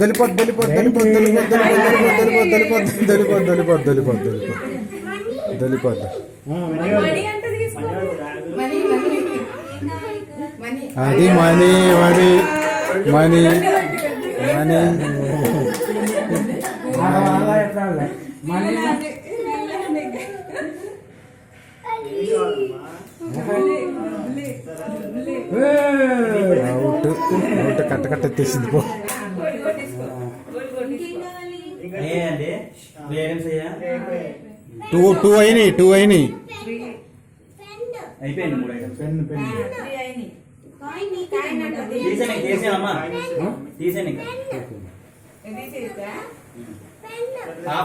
దలిపోద్దు దలిపోద్దు దలిపోద్దు దలిపోద్దు దలిపోద్దు దలిపోద్దు దలిపోద్దు దలిపోద్దు అది money money money money out out కట్ట కట్ట ఎత్తేసింది పో. టూ అయినాయి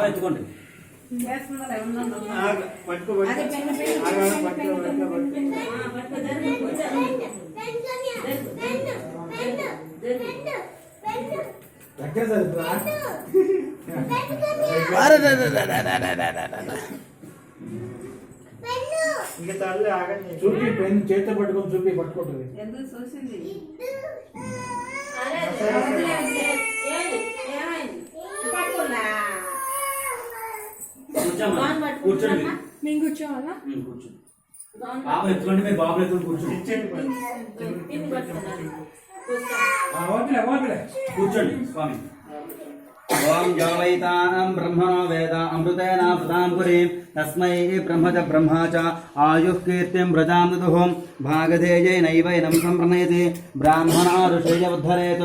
ఎత్తుకోండి. చూపి పెన్ చేత పట్టుకొని చూపి పట్టుకుంటుంది. కూర్చోండి. మేము కూర్చోవాలా? కూర్చోండి. బాబు ఎత్తుకోండి. మీరు బాబు ఎత్తుకొని కూర్చోండి. కూర్చోండి స్వామి. ఓం జవైతాం బ్రహ్మణో వేద అమృతేన ప్రదాం పురీం తస్మై బ్రహ్మచ బ్రహ్మా చ ఆయుః కీర్తిం ప్రజామృతుః భాగధేయైనైవైనం సంప్రణయతి బ్రాహ్మణా ఋషేయ ఉద్ధరేత్